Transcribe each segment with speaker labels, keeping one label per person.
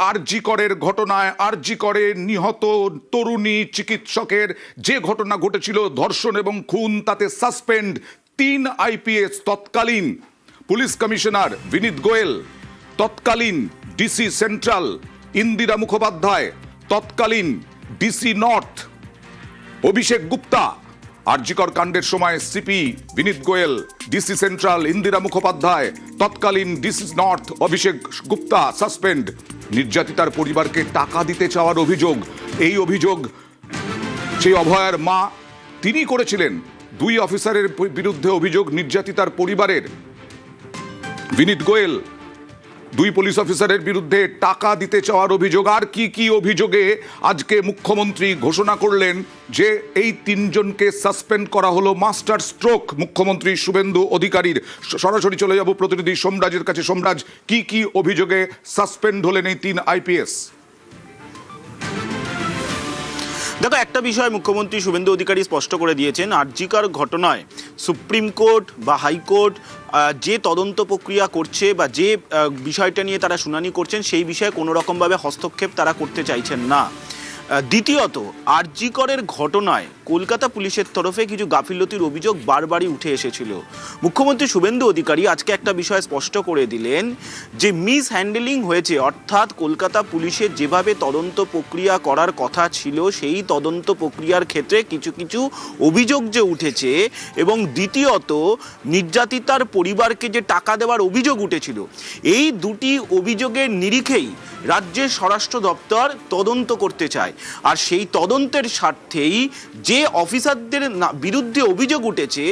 Speaker 1: আরজি করের ঘটনায় আরজি করে নিহত তরুণী চিকিৎসকের যে ঘটনা ঘটেছিল ধর্ষণ এবং খুন, তাতে সাসপেন্ড 3 আইপিএস, তৎকালীন পুলিশ কমিশনার বিনীত গোয়েল, তৎকালীন ডিসি সেন্ট্রাল ইন্দিরা মুখোপাধ্যায়, তৎকালীন ডিসি নর্থ অভিষেক গুপ্তা। আরজিকর কাণ্ডের সময় সিপি বিনীত গোয়েল, ডিসি সেন্ট্রাল ইন্দিরা মুখোপাধ্যায়, তৎকালীন ডিসি নর্থ অভিষেক গুপ্তা সাসপেন্ড। নির্যাতিতার পরিবারকে টাকা দিতে চাওয়ার অভিযোগ, এই অভিযোগ সেই অভয়ার মা তিনি করেছিলেন। 2 অফিসারের বিরুদ্ধে অভিযোগ নির্যাতিতার পরিবারের। বিনীত গোয়েল 2 পুলিশ অফিসারের বিরুদ্ধে টাকা দিতে চাওয়ার অভিযোগ। আর কি কি অভিযোগে আজকে মুখ্যমন্ত্রী ঘোষণা করলেন যে এই 3 জনকে সাসপেন্ড করা হলো মাস্টার স্ট্রোক মুখ্যমন্ত্রী শুভেন্দু অধিকারীর। সরাসরি চলে যাব প্রতিনিধি সোমরাজের কাছে। সোমরাজ, কি কি অভিযোগে সাসপেন্ড হলেন এই 3 আইপিএস?
Speaker 2: দেখো, একটা বিষয় মুখ্যমন্ত্রী শুভেন্দু অধিকারী স্পষ্ট করে দিয়েছেন, আরজিকর ঘটনায় সুপ্রিম কোর্ট বা হাইকোর্ট যে তদন্ত প্রক্রিয়া করছে বা যে বিষয়টা নিয়ে তারা শুনানি করছেন সেই বিষয়ে কোনো রকমভাবে হস্তক্ষেপ তারা করতে চাইছেন না। দ্বিতীয়ত, আরজিকরের ঘটনায় কলকাতা পুলিশের তরফে কিছু গাফিলতির অভিযোগ বারবারই উঠে এসেছিল। মুখ্যমন্ত্রী শুভেন্দু অধিকারী আজকে একটা বিষয় স্পষ্ট করে দিলেন যে মিস হ্যান্ডেলিং হয়েছে, অর্থাৎ কলকাতা পুলিশের যেভাবে তদন্ত প্রক্রিয়া করার কথা ছিল সেই তদন্ত প্রক্রিয়ার ক্ষেত্রে কিছু কিছু অভিযোগ যে উঠেছে, এবং দ্বিতীয়ত নির্যাতিতার পরিবারকে যে টাকা দেওয়ার অভিযোগ উঠেছিল, এই 2টি অভিযোগের নিরিখেই রাজ্যের স্বরাষ্ট্র দপ্তর তদন্ত করতে চায়। আর সেই তদন্তের স্বার্থেই যে অফিসারদের বিরুদ্ধে অভিযোগ উঠেছে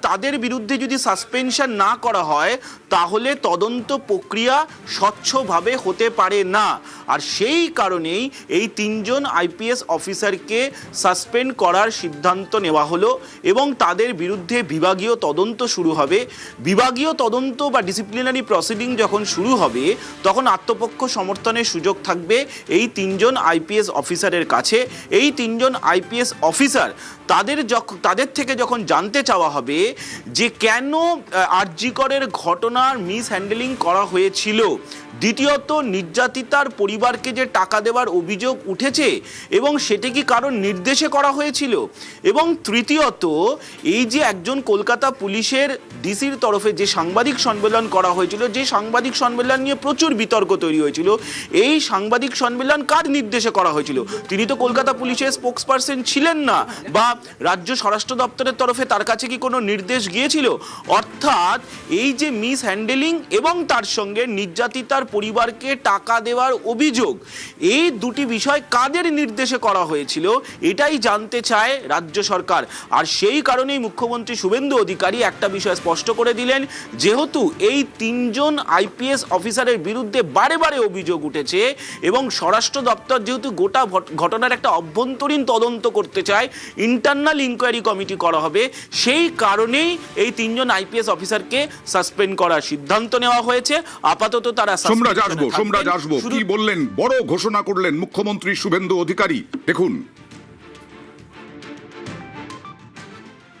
Speaker 2: তাদের বিরুদ্ধে যদি সাসপেনশন না করা হয় তাহলে তদন্ত প্রক্রিয়া স্বচ্ছভাবে হতে পারে না। আর সেই কারণেই এই 3 জন আইপিএস অফিসারকে সাসপেন্ড করার সিদ্ধান্ত নেওয়া হলো এবং তাদের বিরুদ্ধে বিভাগীয় তদন্ত শুরু হবে। বিভাগীয় তদন্ত বা ডিসিপ্লিনারি প্রসিডিং যখন শুরু হবে তখন আত্মপক্ষ সমর্থনের সুযোগ থাকবে এই 3 জন আইপিএস অফিসারের কাছে। এই 3 জন আইপিএস অফিসার তাদের থেকে যখন জানতে চাওয়া হবে যে কেন আরজিকরের ঘটনার মিস হ্যান্ডেলিং করা হয়েছিল, দ্বিতীয়ত নির্যাতিতার পরিবারকে যে টাকা দেওয়ার অভিযোগ উঠেছে এবং সেটি কি কারণ নির্দেশে করা হয়েছিল, এবং তৃতীয়ত এই যে একজন কলকাতা পুলিশের ডিসির তরফে যে সাংবাদিক সম্মেলন করা হয়েছিল, যে সাংবাদিক সম্মেলন নিয়ে প্রচুর বিতর্ক তৈরি হয়েছিল, এই সাংবাদিক সম্মেলন কার নির্দেশে করা হয়েছিল? তিনি তো কলকাতা পুলিশের স্পোকসপারসন ছিলেন না, বা রাজ্য স্বরাষ্ট্র দপ্তরের তরফে তার কাছে কি কোনো নির্দেশ গিয়েছিল? অর্থাৎ এই যে মিস হ্যান্ডেলিং এবং তার সঙ্গে নির্যাতিতার পরিবারকে টাকা দেওয়ার অভিযোগ, এই 2টি বিষয় কাদের নির্দেশে করা হয়েছিল এটাই জানতে চায় রাজ্য সরকার। আর সেই কারণেই মুখ্যমন্ত্রী শুভেন্দু অধিকারী একটা বিষয় স্পষ্ট করে দিলেন, যেহেতু এই 3 জন আইপিএস অফিসারের বিরুদ্ধে বারে বারে অভিযোগ উঠেছে এবং স্বরাষ্ট্র দপ্তর যেহেতু গোটা ঘটনার একটা অভ্যন্তরীণ তদন্ত করতে চায়, ইন্টারনাল ইনকোয়ারি কমিটি করা হবে, সেই কারণেই এই 3 জন আইপিএস অফিসারকে সাসপেন্ড করার সিদ্ধান্ত নেওয়া হয়েছে। আপাতত তারা
Speaker 1: সোমরাজ আসবো কি বললেন, বড় ঘোষণা করলেন মুখ্যমন্ত্রী শুভেন্দু অধিকারী। দেখুন,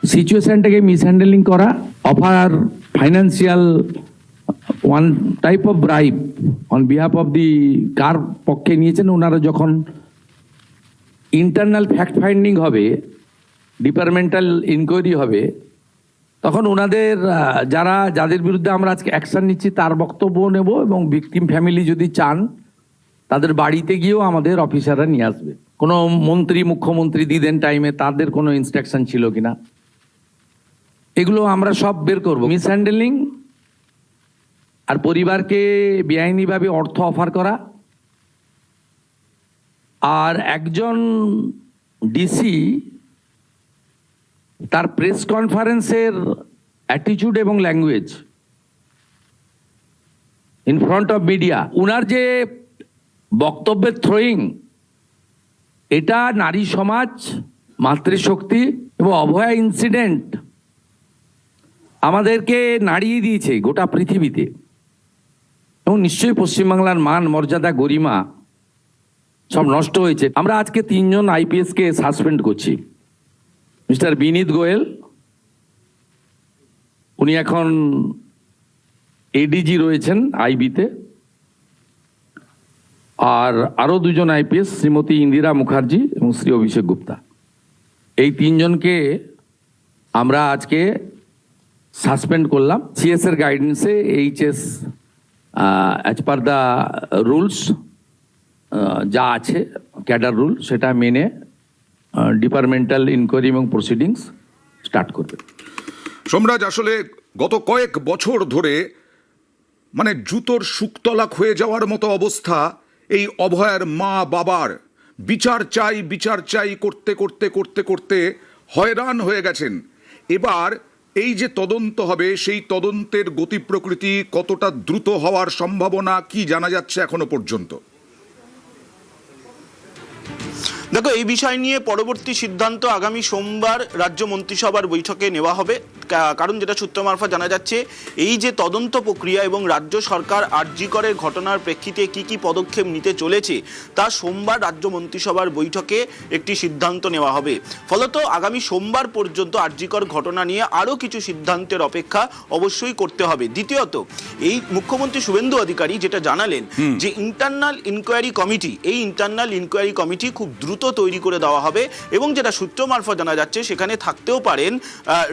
Speaker 3: সিচুয়েশনটাকে মিসহ্যান্ডেলিং করা, offer financial one type of bribe on behalf of the কার পক্ষে নিয়েছেন ওনারা, যখন ইন্টারনাল ফ্যাক্ট ফাইন্ডিং হবে, ডিপার্টমেন্টাল ইনকোয়ারি হবে, তখন ওনাদের যাদের বিরুদ্ধে আমরা আজকে অ্যাকশন নিচ্ছি তার বক্তব্য নেব, এবং ভিকটিম ফ্যামিলি যদি চান তাদের বাড়িতে গিয়েও আমাদের অফিসাররা নিয়ে আসবে। কোনো মন্ত্রী মুখ্যমন্ত্রী দিদেন টাইমে তাদের কোনো ইনস্ট্রাকশন ছিল কিনা, এগুলো আমরা সব বের করব। মিসহ্যান্ডেলিং আর পরিবারকে বেআইনিভাবে অর্থ অফার করা, আর একজন ডিসি তার প্রেস কনফারেন্সের অ্যাটিটিউড এবং language in front of media, উনার যে বক্তব্যের থ্রোয়িং, এটা নারী সমাজ, মাতৃশক্তি এবং অভয়া ইনসিডেন্ট আমাদেরকে নাড়িয়ে দিয়েছে গোটা পৃথিবীতে, এবং নিশ্চয়ই পশ্চিমবাংলার মান মর্যাদা গরিমা সব নষ্ট হয়েছে। আমরা আজকে 3 জন আইপিএসকে সাসপেন্ড করছি। মিস্টার বিনীত গোয়েল, উনি এখন এডিজি রয়েছেন আইবিতে। আর আরও দুজন আইপিএস, শ্রীমতী ইন্দিরা মুখার্জি এবং শ্রী অভিষেক গুপ্তা। এই তিনজনকে আমরা আজকে সাসপেন্ড করলাম। সিএস এর গাইডেন্সে HS as per the rules যা আছে ক্যাডার রুল, সেটা মেনে ডিপার্টমেন্টাল ইনকোয়ারি এবং প্রসিডিংস স্টার্ট করবে।
Speaker 1: সোমরাজ, আসলে গত কয়েক বছর ধরে মানে জুতোর শুকতলা হয়ে যাওয়ার মতো অবস্থা এই অভয়ার মা বাবার। বিচার চাই করতে করতে করতে করতে হয়রান হয়ে গেছেন। এবার এই যে তদন্ত হবে, সেই তদন্তের গতি প্রকৃতি কতটা দ্রুত হওয়ার সম্ভাবনা কি জানা যাচ্ছে এখনো পর্যন্ত?
Speaker 2: দেখো, এই বিষয় নিয়ে পরবর্তী সিদ্ধান্ত আগামী সোমবার রাজ্য মন্ত্রিসভার বৈঠকে নেওয়া হবে। কারণ যেটা সূত্র মারফত জানা যাচ্ছে, এই যে তদন্ত প্রক্রিয়া এবং রাজ্য সরকার আর.জি. করের ঘটনার প্রেক্ষিতে কি কি পদক্ষেপ নিতে চলেছে তা সোমবার রাজ্য মন্ত্রিসভার বৈঠকে একটি সিদ্ধান্ত নেওয়া হবে। ফলত আগামী সোমবার পর্যন্ত আর.জি. কর ঘটনা নিয়ে আরও কিছু সিদ্ধান্তের অপেক্ষা অবশ্যই করতে হবে। দ্বিতীয়ত, এই মুখ্যমন্ত্রী শুভেন্দু অধিকারী যেটা জানালেন যে ইন্টারনাল ইনকোয়ারি কমিটি, এই ইন্টারনাল ইনকোয়ারি কমিটি খুব দ্রুত তৈরি করে দেওয়া হবে এবং যেটা সূত্র মারফত জানা যাচ্ছে সেখানে থাকতেও পারেন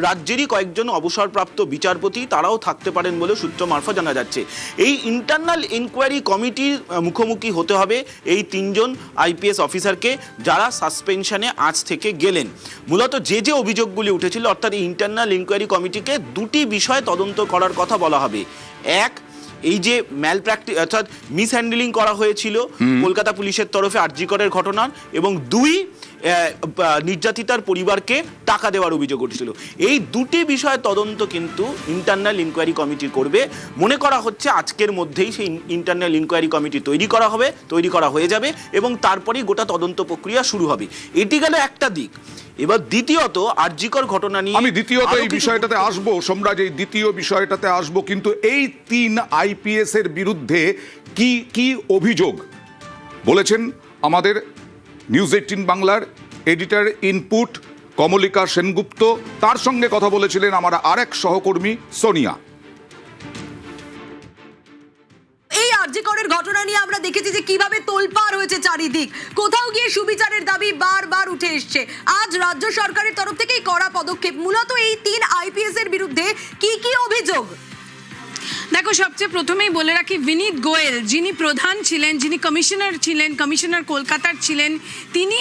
Speaker 2: রাজ্যেরই কয়েকজন অবসরপ্রাপ্ত বিচারপতি, তারাও থাকতে পারেন বলে সূত্র মারফত জানা যাচ্ছে। এই ইন্টারনাল ইনকোয়ারি কমিটির মুখোমুখি হতে হবে এই তিনজন আইপিএস অফিসারকে, যারা সাসপেনশনে আজ থেকে গেলেন। মূলত যে যে অভিযোগগুলি উঠেছিল, অর্থাৎ এই ইন্টারনাল ইনকোয়ারি কমিটিকে দুটি বিষয় তদন্ত করার কথা বলা হবে। এক, এই যে ম্যাল প্র্যাকটিস অর্থাৎ মিসহ্যান্ডলিং করা হয়েছিল কলকাতা পুলিশের তরফে আর.জি. করের ঘটনার, এবং দুই, নির্যাতিতার পরিবারকে টাকা দেওয়ার অভিযোগ উঠেছিল। এই দুটি বিষয় তদন্ত কিন্তু ইন্টারনাল ইনকোয়ারি কমিটি করবে। মনে করা হচ্ছে আজকের মধ্যেই সেই ইন্টারনাল ইনকোয়ারি কমিটি তৈরি করা হয়ে যাবে এবং তারপরেই গোটা তদন্ত প্রক্রিয়া শুরু হবে। এটি গেল একটা দিক। এবার দ্বিতীয়ত, আর.জি. কর ঘটনা নিয়ে
Speaker 1: আমি দ্বিতীয়ত এই বিষয়টাতে আসবো সোমরাজ, এই দ্বিতীয় বিষয়টাতে আসবো, কিন্তু এই তিন আইপিএস এর বিরুদ্ধে কি কি অভিযোগ বলেছেন আমাদের নিউজ 18 বাংলার এডিটর ইনপুট কমলিকা সেনগুপ্ত, তার সঙ্গে কথা বলেছিলেন আমার আরেক সহকর্মী সোনিয়া।
Speaker 4: আর.জি. করের ঘটনা নিয়ে আমরা দেখেছি যে কিভাবে তোলপাড় হয়েছে চারিদিক, কোথাও গিয়ে সুবিচারের দাবি বারবার উঠে এসছে। আজ রাজ্য সরকারের তরফ থেকেই কড়া পদক্ষেপ। মূলত এই তিন আইপিএস এর বিরুদ্ধে কি কি অভিযোগ?
Speaker 5: দেখো, সবচেয়ে প্রথমেই বলে রাখি, বিনীত গোয়েল যিনি প্রধান ছিলেন, যিনি কমিশনার কলকাতার ছিলেন, তিনি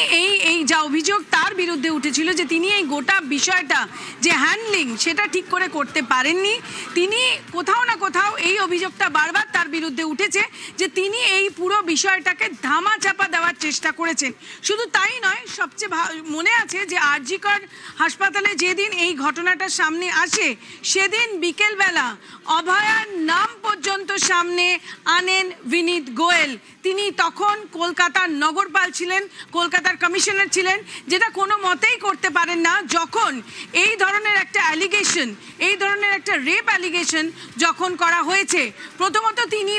Speaker 5: এই যা অভিযোগ তার বিরুদ্ধে উঠেছিল যে তিনি এই গোটা বিষয়টা যে হ্যান্ডলিং সেটা ঠিক করে করতে পারেননি। তিনি কোথাও না কোথাও এই অভিযোগটা বারবার তার বিরুদ্ধে উঠেছে যে তিনি এই পুরো বিষয়টাকে ধামাচাপা দেওয়ার চেষ্টা করেছেন। শুধু তাই নয়, সবচেয়ে মনে আছে যে আর.জি. কর হাসপাতালে যেদিন এই ঘটনাটা সামনে আসে সেদিন বিকেলবেলা অভয়ার নাম পর্যন্ত সামনে আনেন বিনীত গোয়েল। তিনি তখন কলকাতার নগরপাল ছিলেন, কলকাতার কমিশনার ছিলেন, যেটা কোনো মতেই করতে পারেন না যখন এই ধরনের একটা অ্যালিগেশন, এই ধরনের একটা রেপ অ্যালিগেশন যখন করা হয়েছে। প্রথমত তিনি,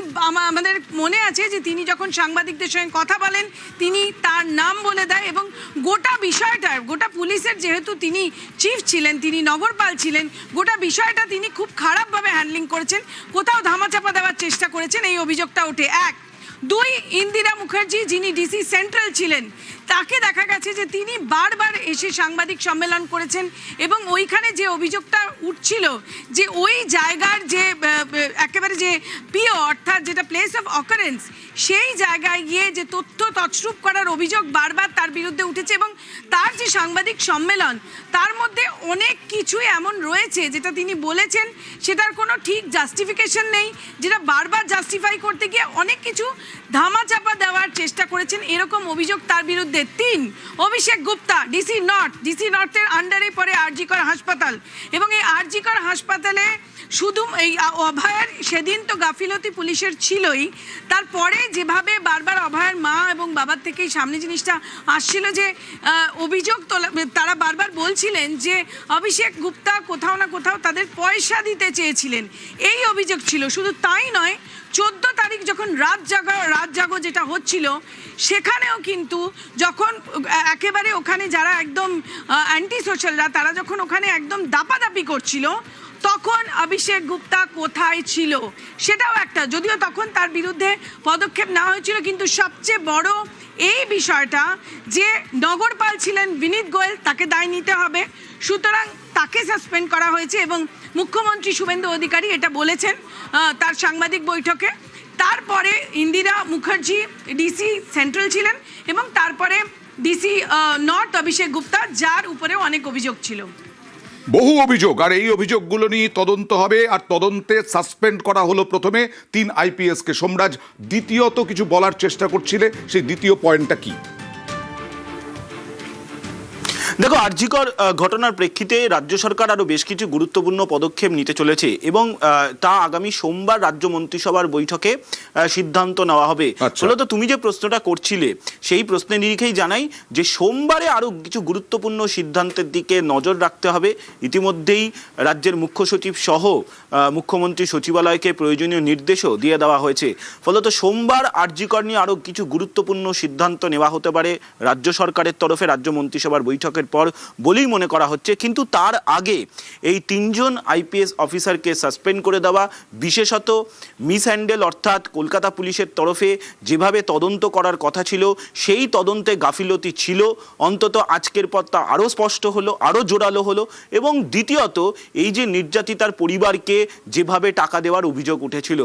Speaker 5: আমাদের মনে আছে যে তিনি যখন সাংবাদিকদের সঙ্গে কথা বলেন তিনি তার নাম বলে দেয় এবং গোটা বিষয়টা, গোটা পুলিশের যেহেতু তিনি চিফ ছিলেন, তিনি নগরপাল ছিলেন, গোটা বিষয়টা তিনি খুব খারাপভাবে হ্যান্ডলিং করেছেন, কোথাও ধামাচাপা দেওয়ার চেষ্টা করেছেন, এই অভিযোগটা ওঠে। এক। দুই, ইন্দিরা মুখার্জি যিনি ডিসি সেন্ট্রাল ছিলেন, তাকে দেখা গেছে যে তিনি বারবার এসে সাংবাদিক সম্মেলন করেছেন এবং ওইখানে যে অভিযোগটা উঠছিল যে ওই জায়গার যে একেবারে যে পিও অর্থাৎ যেটা প্লেস অফ অকারেন্স, সেই জায়গায় গিয়ে যে তথ্য তছরূপ করার অভিযোগ বারবার তার বিরুদ্ধে উঠেছে এবং তার যে সাংবাদিক সম্মেলন তার মধ্যে অনেক কিছুই এমন রয়েছে যেটা তিনি বলেছেন সেটার কোনো ঠিক জাস্টিফিকেশন নেই, যেটা বারবার জাস্টিফাই করতে গিয়ে অনেক কিছু ধামাচাপা দেওয়ার চেষ্টা করেছেন, এরকম অভিযোগ তার বিরুদ্ধে। তিন, অভিষেক গুপ্তা ডিসি নর্থের আন্ডারে পড়ে আর.জি. কর হাসপাতাল এবং এই আর.জি. কর হাসপাতালে শুধু এই অভয়ার সেদিন তো গাফিলতি পুলিশের ছিলই, তারপরে যেভাবে বারবার অভয়ার মা এবং বাবার থেকেই সামনে জিনিসটা আসছিল যে অভিযোগ তারা বারবার বলছিলেন যে অভিষেক গুপ্তা কোথাও না কোথাও তাদের পয়সা দিতে চেয়েছিলেন, এই অভিযোগ ছিল। শুধু তাই নয়, 14 তারিখ যখন রাত জাগো যেটা হচ্ছিল সেখানেও কিন্তু যখন একেবারে ওখানে যারা একদম অ্যান্টি সোশ্যালরা তারা যখন ওখানে একদম দাপাদাপি করছিল তখন অভিষেক গুপ্তা কোথায় ছিল সেটাও একটা, যদিও তখন তার বিরুদ্ধে পদক্ষেপ নেওয়া হয়েছিল, কিন্তু সবচেয়ে বড় এই বিষয়টা যে নগরপাল ছিলেন বিনীত গোয়েল, তাকে দায় নিতে হবে, সুতরাং তাকে সাসপেন্ড করা হয়েছে। এবং মুখ্যমন্ত্রী শুভেন্দু অধিকারী এটা বলেছেন তার সাংবাদিক বৈঠকে। তারপরে ইন্দিরা মুখার্জি ডিসি সেন্ট্রাল ছিলেন এবং তারপরে ডিসি নর্থ অভিষেক গুপ্তা, যার উপরেও অনেক অভিযোগ ছিল,
Speaker 1: বহু অভিযোগ, আর এই অভিযোগগুলো নিয়ে তদন্ত হবে। আর তদন্তে সাসপেন্ড করা হলো প্রথমে 3 IPS কে। সোমরাজ, দ্বিতীয়ত কিছু বলার চেষ্টা করছিলে, সেই দ্বিতীয় পয়েন্টটা কি?
Speaker 2: দেখো, আরজিকর ঘটনার প্রেক্ষিতে রাজ্য সরকার আরো বেশ কিছু গুরুত্বপূর্ণ পদক্ষেপ নিতে চলেছে এবং তা আগামী সোমবার রাজ্য মন্ত্রিসভার বৈঠকে সিদ্ধান্ত নেওয়া হবে। মূলত তুমি যে প্রশ্নটা করছিলে সেই প্রশ্নের নিরিখেই জানাই যে সোমবারে আরো কিছু গুরুত্বপূর্ণ সিদ্ধান্তের দিকে নজর রাখতে হবে। ইতিমধ্যেই রাজ্যের মুখ্য সচিব সহ মুখ্যমন্ত্রী সচিবালয়কে প্রয়োজনীয় নির্দেশও দিয়ে দেওয়া হয়েছে। ফলত সোমবার আরজিকর নিয়ে আরো কিছু গুরুত্বপূর্ণ সিদ্ধান্ত নেওয়া হতে পারে রাজ্য সরকারের তরফে রাজ্য মন্ত্রিসভার বৈঠকের পর বলেই মনে করা হচ্ছে। কিন্তু তার আগে এই 3 জন IPS অফিসারকে সাসপেন্ড করে দেওয়া, বিশেষত মিস হ্যান্ডেল অর্থাৎ কলকাতা পুলিশের তরফে যেভাবে তদন্ত করার কথা ছিল সেই তদন্তে গাফিলতি ছিল, অন্তত আজকের পর তা আরও স্পষ্ট হলো, আরও জোরালো হলো। এবং দ্বিতীয়ত এই যে নির্যাতিতার পরিবারকে যেভাবে টাকা দেওয়ার অভিযোগ উঠেছিল,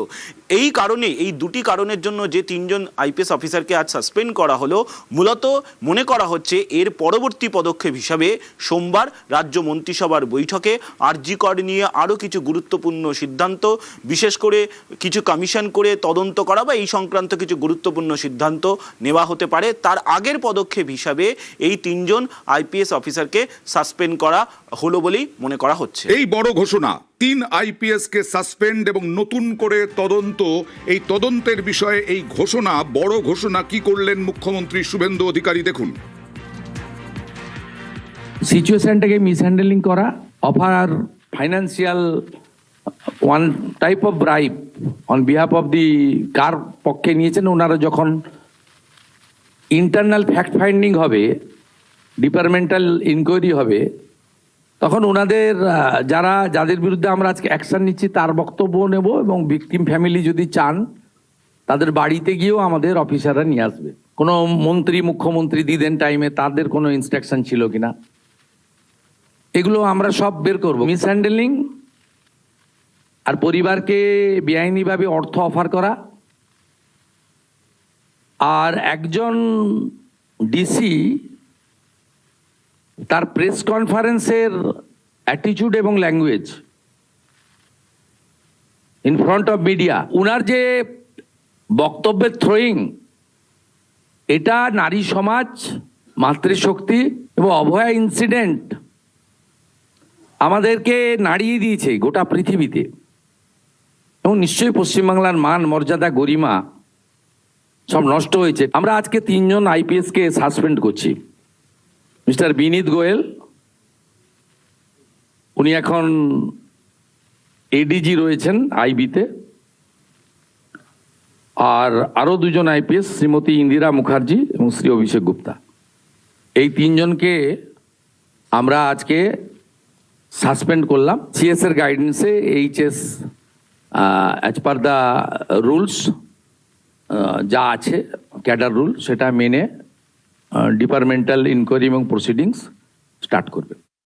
Speaker 2: এই কারণে, এই দুটি কারণের জন্য যে 3 জন IPS অফিসারকে আজ সাসপেন্ড করা হলো, মূলত মনে করা হচ্ছে এর পরবর্তী পদক্ষেপ হিসাবে সোমবার রাজ্য মন্ত্রিসভার বৈঠকে আরজিকর নিয়ে আরও কিছু গুরুত্বপূর্ণ সিদ্ধান্ত, বিশেষ করে কিছু কমিশন করে তদন্ত করা বা এই সংক্রান্ত কিছু গুরুত্বপূর্ণ সিদ্ধান্ত নেওয়া হতে পারে। তার আগের পদক্ষেপ হিসাবে এই 3 জন IPS অফিসারকে সাসপেন্ড করা হলো বলেই মনে করা হচ্ছে।
Speaker 1: এই বড় ঘোষণা, 3 IPS কে সাসপেন্ড এবং নতুন করে তদন্ত, এই তদন্তের বিষয়ে এই ঘোষণা, বড় ঘোষণা কি করলেন মুখ্যমন্ত্রী শুভেন্দু অধিকারী, দেখুন।
Speaker 3: সিচুয়েশনটাকে মিসহ্যান্ডেলিং করা, offer financial one type of bribe on behalf of the, কার পক্ষে নিয়েছেন ওনারা, যখন ইন্টারনাল ফ্যাক্ট ফাইন্ডিং হবে, ডিপার্টমেন্টাল ইনকোয়ারি হবে, তখন ওনাদের যাদের বিরুদ্ধে আমরা আজকে অ্যাকশন নিচ্ছি তার বক্তব্য নেব এবং ভিকটিম ফ্যামিলি যদি চান তাদের বাড়িতে গিয়েও আমাদের অফিসাররা নিয়ে আসবে। কোনো মন্ত্রী, মুখ্যমন্ত্রী দিদেন টাইমে তাদের কোনো ইনস্ট্রাকশন ছিল কিনা, এগুলো আমরা সব বের করব। মিসহ্যান্ডেলিং আর পরিবারকে বেআইনিভাবে অর্থ অফার করা, আর একজন ডিসি তার প্রেস কনফারেন্সের অ্যাটিটিউড এবং language in front of media, উনার যে বক্তব্যের থ্রোয়িং, এটা নারী সমাজ, মাতৃশক্তি এবং অভয়া ইনসিডেন্ট আমাদেরকে নাড়িয়ে দিয়েছে গোটা পৃথিবীতে, এবং নিশ্চয়ই পশ্চিমবাংলার মান, মর্যাদা, গরিমা সব নষ্ট হয়েছে। আমরা আজকে 3 জন IPS কে সাসপেন্ড করছি। মিস্টার বিনীত গোয়েল, উনি এখন ADG রয়েছেন IB-তে, আর আরো 2 জন IPS, শ্রীমতী ইন্দিরা মুখার্জি এবং শ্রী অভিষেক গুপ্তা। এই 3 জনকে আমরা আজকে সাসপেন্ড করলাম। CS এর গাইডেন্সে HS as per the rules যা আছে, ক্যাডার রুল, সেটা মেনে ডিপার্টমেন্টাল ইনকোয়ারি এবং প্রসিডিংস স্টার্ট করবে।